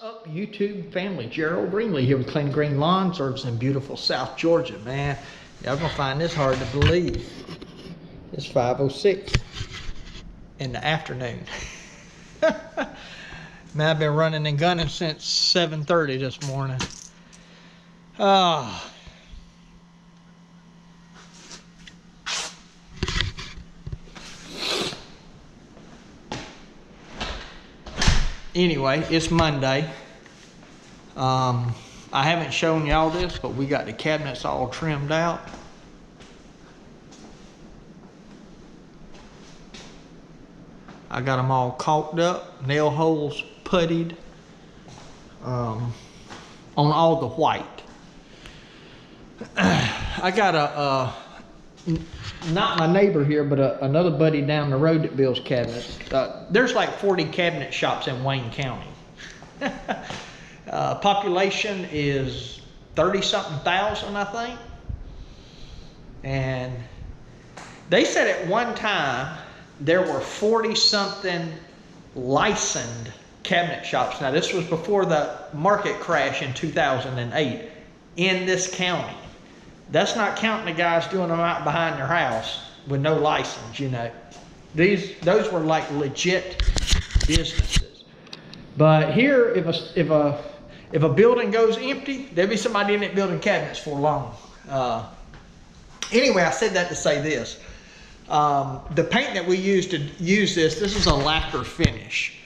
Up YouTube family, Gerald Greenlee here with Clean Green Lawn Service in beautiful South Georgia, man. Y'all gonna find this hard to believe. It's 5:06 in the afternoon. Man, I've been running and gunning since 7:30 this morning. Anyway, it's Monday. I haven't shown y'all this, but we got the cabinets all trimmed out. I got them all caulked up, nail holes puttied on all the white. I got not my neighbor here, but another buddy down the road that builds cabinets. There's like 40 cabinet shops in Wayne County. Population is 30-something thousand, I think. And they said at one time there were 40-something licensed cabinet shops. Now, this was before the market crash in 2008 in this county. That's not counting the guys doing them out behind their house with no license, you know. Those were like legit businesses. But here, if a building goes empty, there'll be somebody in it building cabinets for long. Anyway, I said that to say this. The paint that we use to use this is a lacquer finish.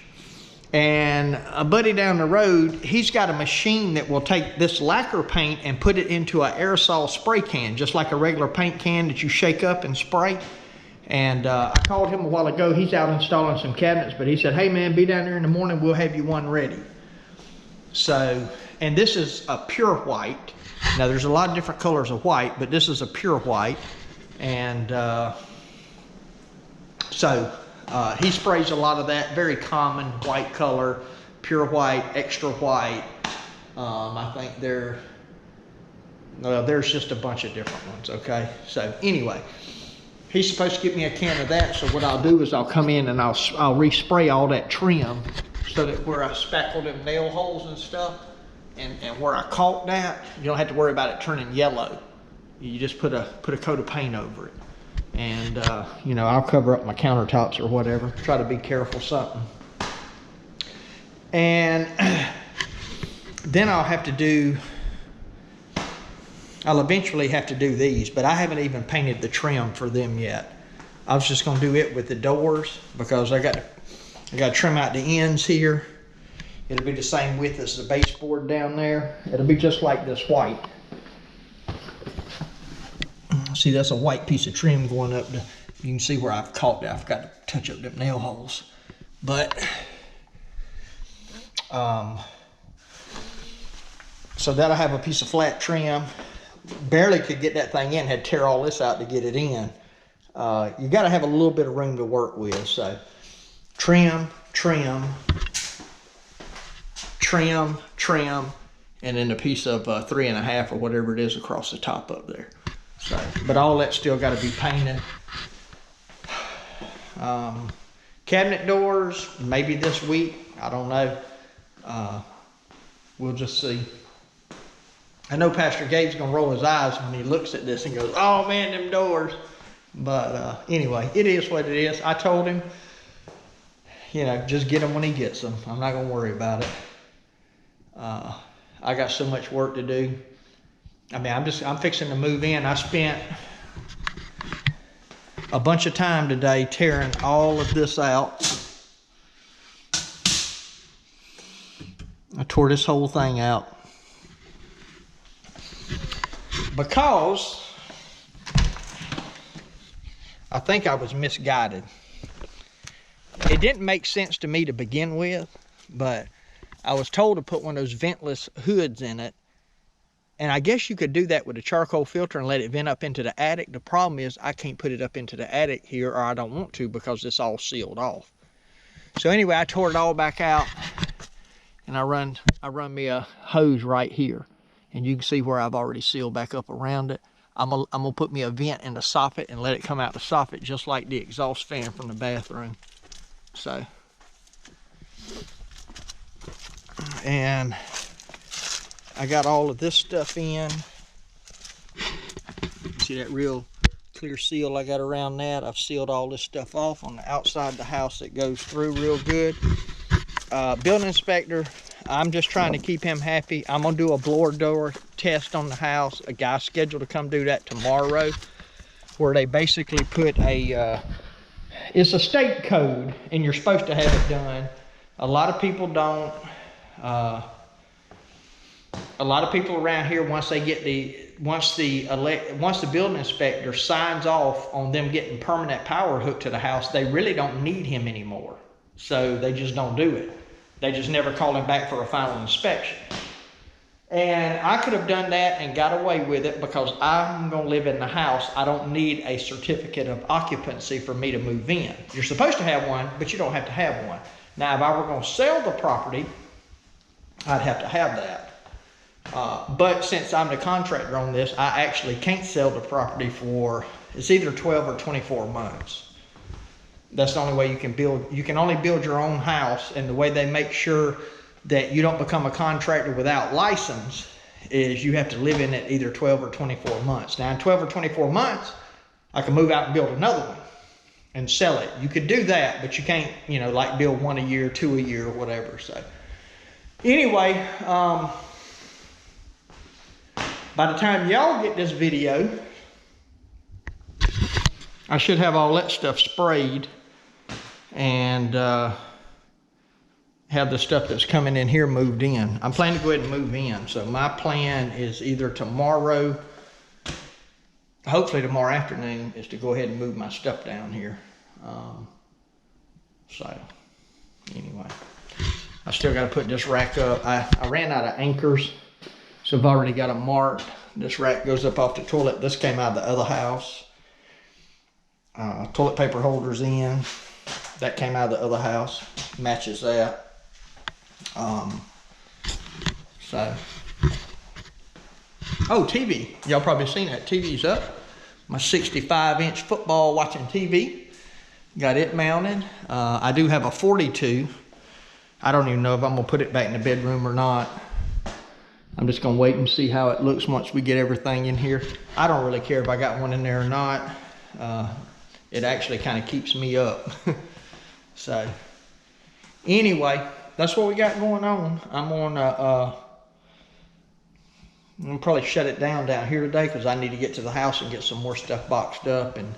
And a buddy down the road, he's got a machine that will take this lacquer paint and put it into an aerosol spray can, just like a regular paint can that you shake up and spray. And I called him a while ago. He's out installing some cabinets, but he said, hey man, be down there in the morning, we'll have you one ready. So, and this is a pure white. Now there's a lot of different colors of white, but this is a pure white. And he sprays a lot of that, very common white color, pure white, extra white. I think there's just a bunch of different ones, okay? So anyway, he's supposed to get me a can of that. So what I'll do is I'll come in and I'll respray all that trim so that where I spackle them nail holes and stuff and where I caulk that, you don't have to worry about it turning yellow. You just put a coat of paint over it. And, you know, I'll cover up my countertops or whatever. Try to be careful something. And then I'll eventually have to do these, but I haven't even painted the trim for them yet. I was just going to do it with the doors because I got to trim out the ends here. It'll be the same width as the baseboard down there. It'll be just like this white. See, that's a white piece of trim going up. You can see where I've caulked it. I forgot to touch up them nail holes. But, so that'll have a piece of flat trim. Barely could get that thing in. Had to tear all this out to get it in. You got to have a little bit of room to work with. So, trim, trim, trim, trim, and then a piece of 3.5 or whatever it is across the top up there. So, but all that's still got to be painted. Cabinet doors, maybe this week. I don't know. We'll just see. I know Pastor Gabe's going to roll his eyes when he looks at this and goes, oh man, them doors. But anyway, it is what it is. I told him, you know, just get them when he gets them. I'm not going to worry about it. I got so much work to do. I mean, I'm fixing to move in. I spent a bunch of time today tearing all of this out. I tore this whole thing out because I think I was misguided. It didn't make sense to me to begin with, but I was told to put one of those ventless hoods in it. And I guess you could do that with a charcoal filter and let it vent up into the attic. The problem is I can't put it up into the attic here, or I don't want to because it's all sealed off. So anyway, I tore it all back out and I run me a hose right here. And you can see where I've already sealed back up around it. I'm gonna put me a vent in the soffit and let it come out the soffit just like the exhaust fan from the bathroom. So And I got all of this stuff in. See that real clear seal I got around that? I've sealed all this stuff off on the outside of the house. That goes through real good. Building inspector, I'm just trying to keep him happy. I'm gonna do a blower door test on the house. A guy's scheduled to come do that tomorrow, where they basically put a, it's a state code and you're supposed to have it done. A lot of people don't. A lot of people around here, once they get once the building inspector signs off on them getting permanent power hooked to the house, they really don't need him anymore. So they just don't do it. They just never call him back for a final inspection. And I could have done that and got away with it because I'm going to live in the house. I don't need a certificate of occupancy for me to move in. You're supposed to have one, but you don't have to have one. Now, if I were going to sell the property, I'd have to have that. But since I'm the contractor on this, I actually can't sell the property for, it's either 12 or 24 months. That's the only way you can build. You can only build your own house, and the way they make sure that you don't become a contractor without license is you have to live in it either 12 or 24 months. Now in 12 or 24 months, I can move out and build another one and sell it. You could do that, but you can't, you know, like build one a year, two a year, or whatever. So anyway, by the time y'all get this video, I should have all that stuff sprayed and have the stuff that's coming in here moved in. I'm planning to go ahead and move in. So my plan is either tomorrow, hopefully tomorrow afternoon, is to go ahead and move my stuff down here. So anyway, I still got to put this rack up. I ran out of anchors, so I've already got them marked. This rack goes up off the toilet. This came out of the other house. Toilet paper holders in. That came out of the other house. Matches that. Oh, TV. Y'all probably seen that. TV's up. My 65-inch football watching TV. Got it mounted. I do have a 42. I don't even know if I'm going to put it back in the bedroom or not. I'm just going to wait and see how it looks once we get everything in here. I don't really care if I got one in there or not. It actually kind of keeps me up. So anyway, that's what we got going on. I'm gonna probably shut it down here today because I need to get to the house and get some more stuff boxed up. And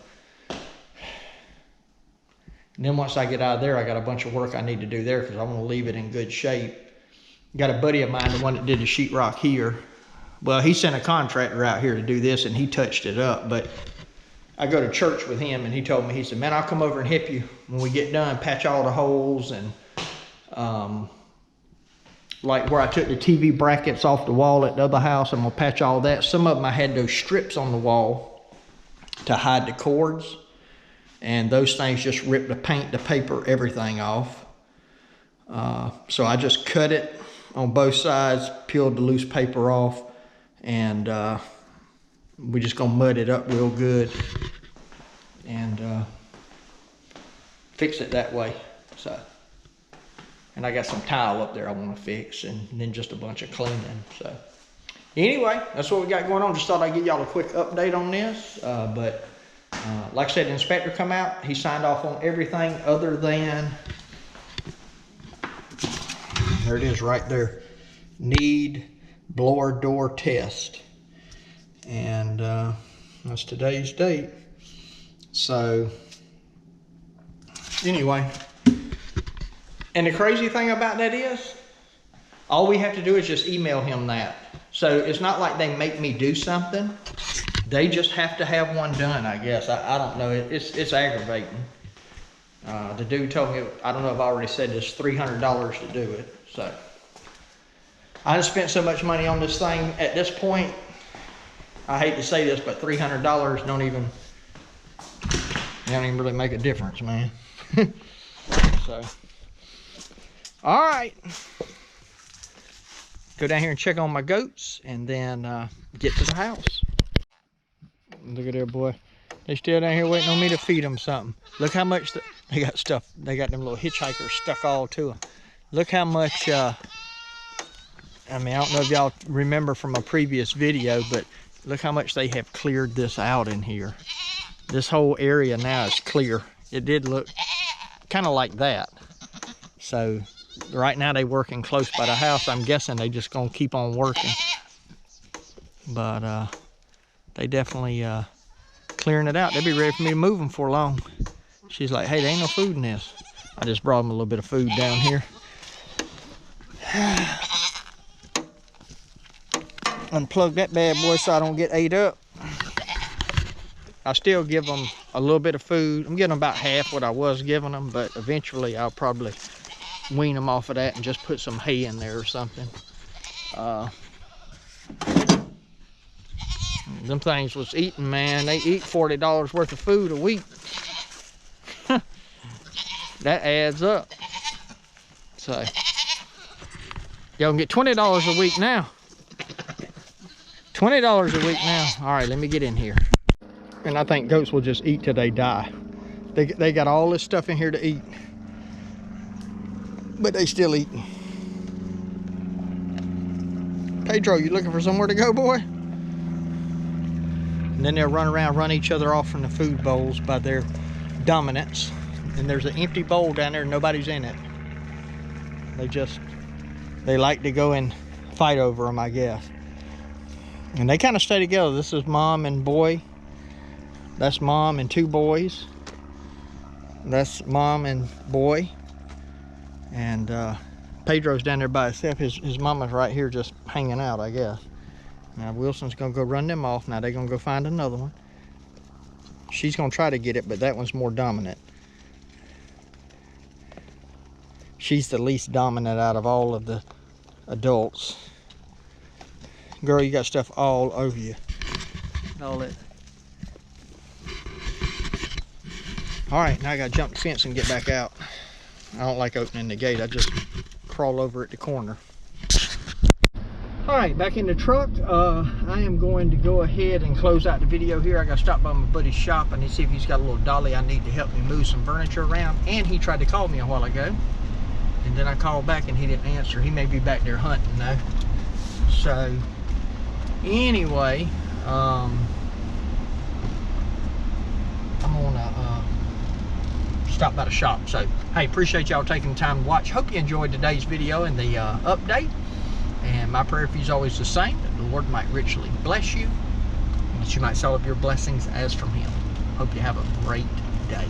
then once I get out of there, I got a bunch of work I need to do there because I want to leave it in good shape. Got a buddy of mine, the one that did the sheetrock here. Well, he sent a contractor out here to do this and he touched it up, but I go to church with him and he told me, he said, man, I'll come over and help you when we get done, patch all the holes and like where I took the TV brackets off the wall at the other house, I'm gonna patch all that. Some of them I had those strips on the wall to hide the cords, and those things just ripped the paint, the paper, everything off. So I just cut it on both sides, peeled the loose paper off, and we're just gonna mud it up real good and fix it that way. So, and I got some tile up there I want to fix, and then just a bunch of cleaning. So anyway, that's what we got going on. Just thought I'd give y'all a quick update on this. But like I said, the inspector come out. He signed off on everything other than, there it is right there, need blower door test. And that's today's date. So anyway, and the crazy thing about that is all we have to do is just email him that. So it's not like they make me do something. They just have to have one done, I guess. I don't know. It's aggravating. The dude told me, I don't know if I already said this, $300 to do it. So I just spent so much money on this thing at this point. I hate to say this, but $300 don't even really make a difference, man. So, all right. Go down here and check on my goats, and then get to the house. Look at there, boy. They still down here waiting on me to feed them something. Look how much they got stuff. They got them little hitchhikers stuck all to them. Look how much I mean, I don't know if y'all remember from a previous video, but look how much they have cleared this out in here. This whole area now is clear. It did look kind of like that. So right now they working close by the house. I'm guessing they just gonna keep on working. But they definitely clearing it out. They'll be ready for me to move them for long. She's like, hey, there ain't no food in this. I just brought them a little bit of food down here. Unplug that bad boy so I don't get ate up. I still give them a little bit of food. I'm giving them about half what I was giving them, but eventually I'll probably wean them off of that and just put some hay in there or something. Them things was eating, man. They eat $40 worth of food a week. That adds up. So y'all can get $20 a week now. $20 a week now. All right, let me get in here. And I think goats will just eat till they die. They got all this stuff in here to eat, but they still eating. Pedro, you looking for somewhere to go, boy? And then they'll run around, run each other off from the food bowls by their dominance. And there's an empty bowl down there, nobody's in it. They like to go and fight over them, I guess. And they kind of stay together. This is mom and boy. That's mom and two boys. That's mom and boy. And Pedro's down there by himself. His mama's right here just hanging out, I guess. Now Wilson's gonna go run them off. Now they're gonna go find another one. She's gonna try to get it, but that one's more dominant. She's the least dominant out of all of the adults. Girl, you got stuff all over you. All that. All right, now I gotta jump the fence and get back out. I don't like opening the gate. I just crawl over at the corner. All right, back in the truck. I am going to go ahead and close out the video here. I got to stop by my buddy's shop and see if he's got a little dolly I need to help me move some furniture around. And he tried to call me a while ago, and then I called back and he didn't answer. He may be back there hunting though. So anyway, I'm gonna stop by the shop. So hey, appreciate y'all taking the time to watch. Hope you enjoyed today's video and the update. And my prayer for you is always the same, that the Lord might richly bless you, and that you might see all of your blessings as from Him. Hope you have a great day.